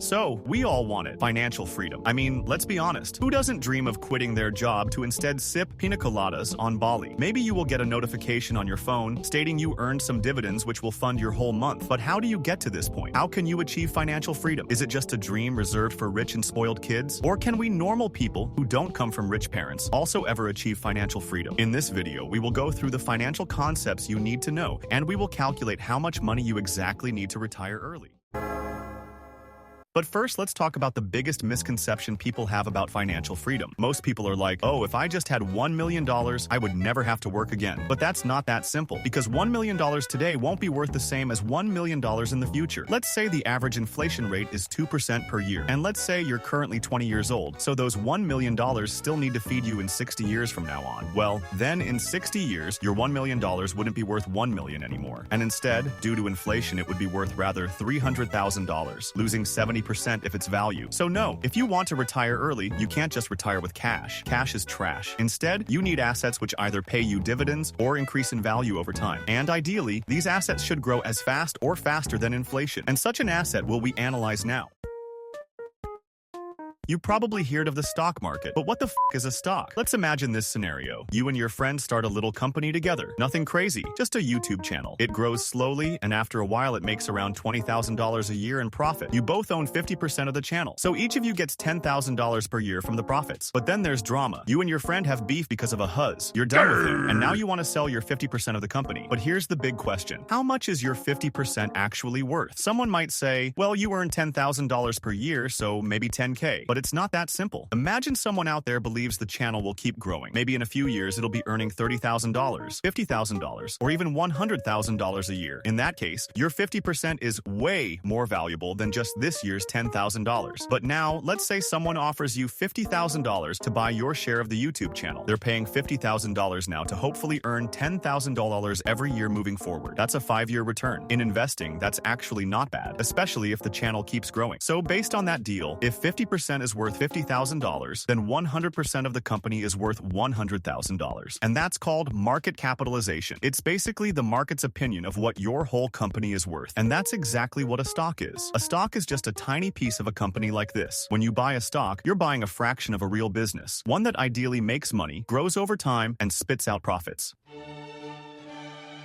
So, we all wanted financial freedom. I mean, let's be honest. Who doesn't dream of quitting their job to instead sip pina coladas on Bali? Maybe you will get a notification on your phone stating you earned some dividends which will fund your whole month. But how do you get to this point? How can you achieve financial freedom? Is it just a dream reserved for rich and spoiled kids? Or can we normal people who don't come from rich parents also ever achieve financial freedom? In this video, we will go through the financial concepts you need to know, and we will calculate how much money you exactly need to retire early. But first, let's talk about the biggest misconception people have about financial freedom. Most people are like, oh, if I just had $1 million, I would never have to work again. But that's not that simple, because $1 million today won't be worth the same as $1 million in the future. Let's say the average inflation rate is 2% per year, and let's say you're currently 20 years old, so those $1 million still need to feed you in 60 years from now on. Well, then in 60 years, your $1 million wouldn't be worth $1 million anymore. And instead, due to inflation, it would be worth rather $300,000, losing 70% if its value. So no, if you want to retire early, you can't just retire with cash. Cash is trash. Instead, you need assets which either pay you dividends or increase in value over time. And ideally, these assets should grow as fast or faster than inflation. And such an asset will we analyze now. You probably heard of the stock market, but what the f is a stock? Let's imagine this scenario. You and your friend start a little company together. Nothing crazy, just a YouTube channel. It grows slowly, and after a while it makes around $20,000 a year in profit. You both own 50% of the channel, so each of you gets $10,000 per year from the profits. But then there's drama. You and your friend have beef because of a huzz. You're done with him, and now you want to sell your 50% of the company. But here's the big question. How much is your 50% actually worth? Someone might say, well, you earn $10,000 per year, so maybe 10K. But it's not that simple. Imagine someone out there believes the channel will keep growing. Maybe in a few years it'll be earning $30,000, $50,000, or even $100,000 a year. In that case, your 50% is way more valuable than just this year's $10,000. But now, let's say someone offers you $50,000 to buy your share of the YouTube channel. They're paying $50,000 now to hopefully earn $10,000 every year moving forward. That's a 5-year return. In investing, that's actually not bad, especially if the channel keeps growing. So based on that deal, if 50% is worth $50,000, then 100% of the company is worth $100,000. And that's called market capitalization. It's basically the market's opinion of what your whole company is worth. And that's exactly what a stock is. A stock is just a tiny piece of a company like this. When you buy a stock, you're buying a fraction of a real business, one that ideally makes money, grows over time, and spits out profits.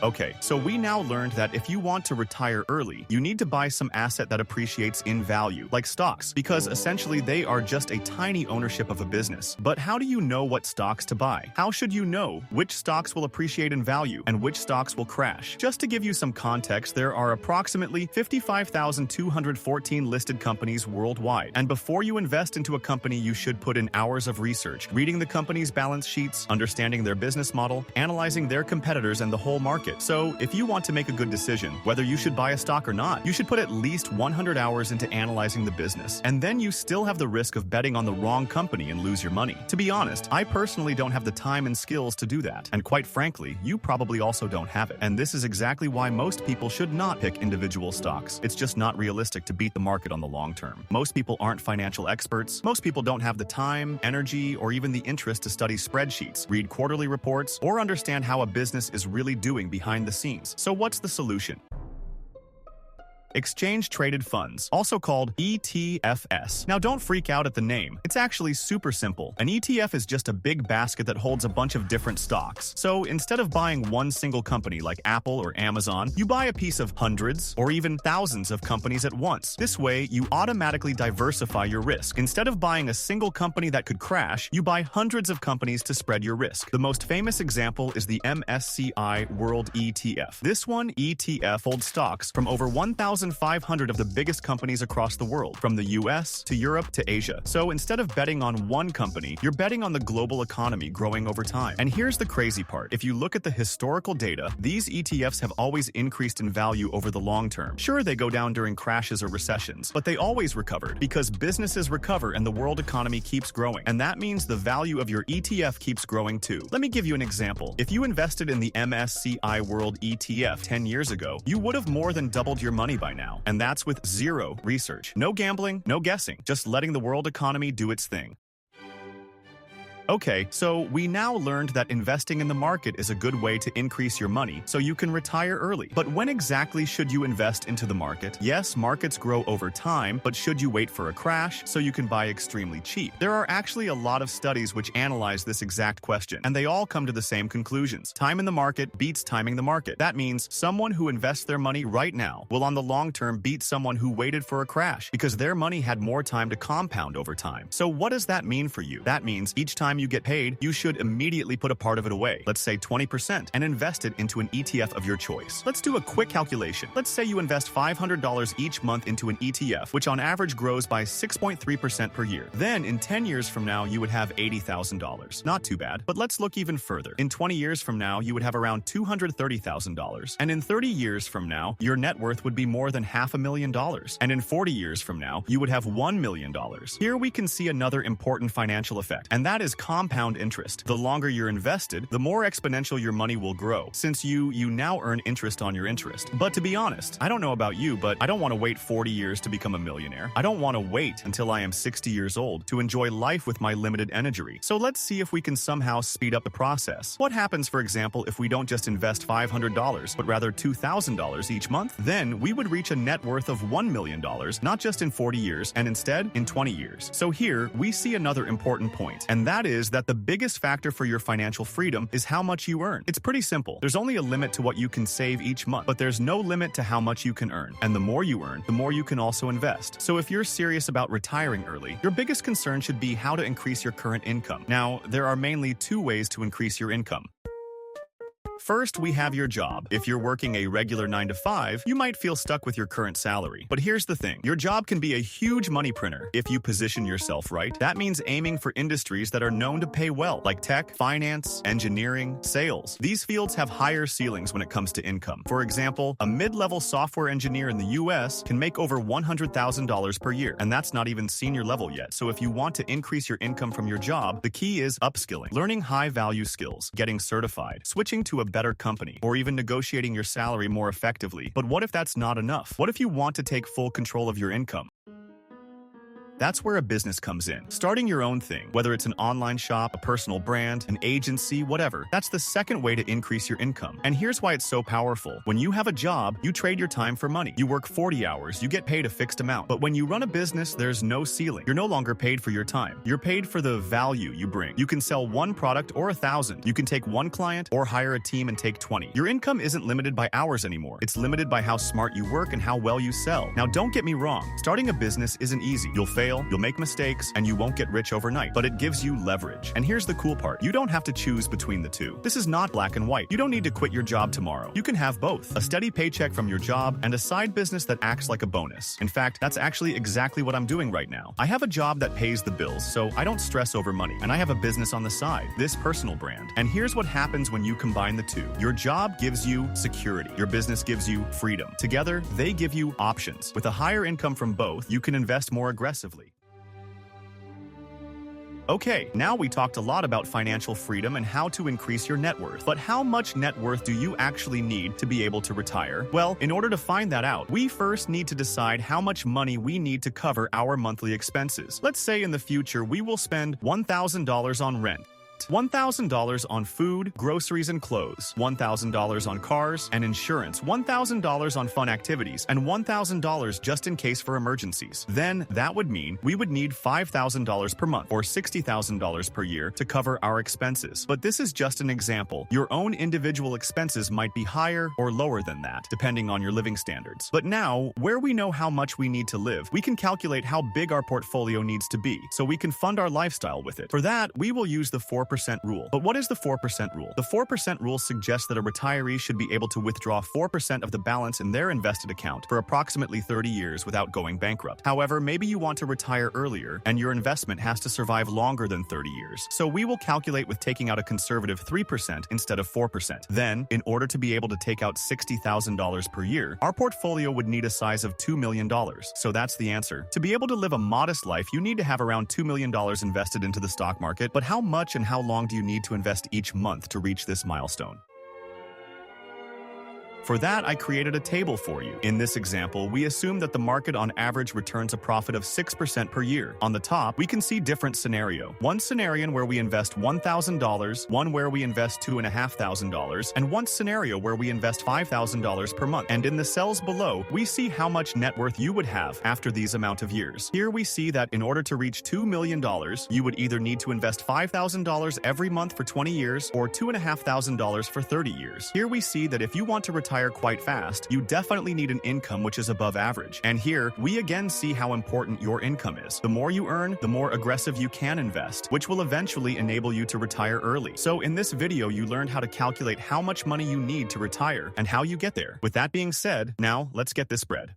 Okay, so we now learned that if you want to retire early, you need to buy some asset that appreciates in value, like stocks, because essentially they are just a tiny ownership of a business. But how do you know what stocks to buy? How should you know which stocks will appreciate in value and which stocks will crash? Just to give you some context, there are approximately 55,214 listed companies worldwide. And before you invest into a company, you should put in hours of research, reading the company's balance sheets, understanding their business model, analyzing their competitors and the whole market. So, if you want to make a good decision, whether you should buy a stock or not, you should put at least 100 hours into analyzing the business. And then you still have the risk of betting on the wrong company and lose your money. To be honest, I personally don't have the time and skills to do that. And quite frankly, you probably also don't have it. And this is exactly why most people should not pick individual stocks. It's just not realistic to beat the market on the long term. Most people aren't financial experts. Most people don't have the time, energy, or even the interest to study spreadsheets, read quarterly reports, or understand how a business is really doing behind the scenes. So what's the solution? Exchange-traded funds, also called ETFs. Now don't freak out at the name. It's actually super simple. An ETF is just a big basket that holds a bunch of different stocks. So instead of buying one single company like Apple or Amazon, you buy a piece of hundreds or even thousands of companies at once. This way, you automatically diversify your risk. Instead of buying a single company that could crash, you buy hundreds of companies to spread your risk. The most famous example is the MSCI World ETF. This one ETF holds stocks from over 1,500 of the biggest companies across the world, from the US to Europe to Asia. So instead of betting on one company, you're betting on the global economy growing over time. And here's the crazy part. If you look at the historical data, these ETFs have always increased in value over the long term. Sure, they go down during crashes or recessions, but they always recovered because businesses recover and the world economy keeps growing. And that means the value of your ETF keeps growing too. Let me give you an example. If you invested in the MSCI World ETF 10 years ago, you would have more than doubled your money by now. And that's with zero research. No gambling, no guessing, just letting the world economy do its thing. Okay, so we now learned that investing in the market is a good way to increase your money so you can retire early. But when exactly should you invest into the market? Yes, markets grow over time, but should you wait for a crash so you can buy extremely cheap? There are actually a lot of studies which analyze this exact question, and they all come to the same conclusions. Time in the market beats timing the market. That means someone who invests their money right now will on the long term beat someone who waited for a crash because their money had more time to compound over time. So what does that mean for you? That means each time you get paid, you should immediately put a part of it away, let's say 20%, and invest it into an ETF of your choice. Let's do a quick calculation. Let's say you invest $500 each month into an ETF, which on average grows by 6.3% per year. Then, in 10 years from now, you would have $80,000. Not too bad, but let's look even further. In 20 years from now, you would have around $230,000. And in 30 years from now, your net worth would be more than $500,000. And in 40 years from now, you would have $1 million. Here we can see another important financial effect, and that is compound interest. The longer you're invested, the more exponential your money will grow, since you now earn interest on your interest. But to be honest, I don't know about you, but I don't want to wait 40 years to become a millionaire. I don't want to wait until I am 60 years old to enjoy life with my limited energy. So let's see if we can somehow speed up the process. What happens, for example, if we don't just invest $500, but rather $2,000 each month? Then we would reach a net worth of $1 million, not just in 40 years, and instead in 20 years. So here, we see another important point, and that is that the biggest factor for your financial freedom is how much you earn. It's pretty simple. There's only a limit to what you can save each month, but there's no limit to how much you can earn. And the more you earn, the more you can also invest. So if you're serious about retiring early, your biggest concern should be how to increase your current income. Now, there are mainly two ways to increase your income. First, we have your job. If you're working a regular 9 to 5, you might feel stuck with your current salary. But here's the thing. Your job can be a huge money printer if you position yourself right. That means aiming for industries that are known to pay well, like tech, finance, engineering, sales. These fields have higher ceilings when it comes to income. For example, a mid-level software engineer in the US can make over $100,000 per year, and that's not even senior level yet. So if you want to increase your income from your job, the key is upskilling, learning high-value skills, getting certified, switching to a better company, or even negotiating your salary more effectively. But what if that's not enough? What if you want to take full control of your income? That's where a business comes in. Starting your own thing, whether it's an online shop, a personal brand, an agency, whatever, that's the second way to increase your income. And here's why it's so powerful. When you have a job, you trade your time for money. You work 40 hours, you get paid a fixed amount. But when you run a business, there's no ceiling. You're no longer paid for your time. You're paid for the value you bring. You can sell one product or 1,000. You can take one client or hire a team and take 20. Your income isn't limited by hours anymore. It's limited by how smart you work and how well you sell. Now, don't get me wrong. Starting a business isn't easy. You'll fail, you'll make mistakes, and you won't get rich overnight, but it gives you leverage. And here's the cool part. You don't have to choose between the two. This is not black and white. You don't need to quit your job tomorrow. You can have both, a steady paycheck from your job and a side business that acts like a bonus. In fact, that's actually exactly what I'm doing right now. I have a job that pays the bills, so I don't stress over money, and I have a business on the side, this personal brand. And here's what happens when you combine the two. Your job gives you security. Your business gives you freedom. Together, they give you options. With a higher income from both, you can invest more aggressively. Okay, now we talked a lot about financial freedom and how to increase your net worth. But how much net worth do you actually need to be able to retire? Well, in order to find that out, we first need to decide how much money we need to cover our monthly expenses. Let's say in the future we will spend $1,000 on rent, $1,000 on food, groceries, and clothes, $1,000 on cars and insurance, $1,000 on fun activities, and $1,000 just in case for emergencies. Then that would mean we would need $5,000 per month or $60,000 per year to cover our expenses. But this is just an example. Your own individual expenses might be higher or lower than that, depending on your living standards. But now, where we know how much we need to live, we can calculate how big our portfolio needs to be, so we can fund our lifestyle with it. For that, we will use the 4% rule. But what is the 4% rule? The 4% rule suggests that a retiree should be able to withdraw 4% of the balance in their invested account for approximately 30 years without going bankrupt. However, maybe you want to retire earlier and your investment has to survive longer than 30 years. So we will calculate with taking out a conservative 3% instead of 4%. Then, in order to be able to take out $60,000 per year, our portfolio would need a size of $2 million. So that's the answer. To be able to live a modest life, you need to have around $2 million invested into the stock market. But how much and how long do you need to invest each month to reach this milestone? For that, I created a table for you. In this example, we assume that the market on average returns a profit of 6% per year. On the top, we can see different scenario. One scenario where we invest $1,000, one where we invest $2,500, and one scenario where we invest $5,000 per month. And in the cells below, we see how much net worth you would have after these amount of years. Here we see that in order to reach $2 million, you would either need to invest $5,000 every month for 20 years or $2,500 for 30 years. Here we see that if you want to retire quite fast, you definitely need an income which is above average. And here, we again see how important your income is. The more you earn, the more aggressive you can invest, which will eventually enable you to retire early. So in this video, you learned how to calculate how much money you need to retire and how you get there. With that being said, now let's get this bread.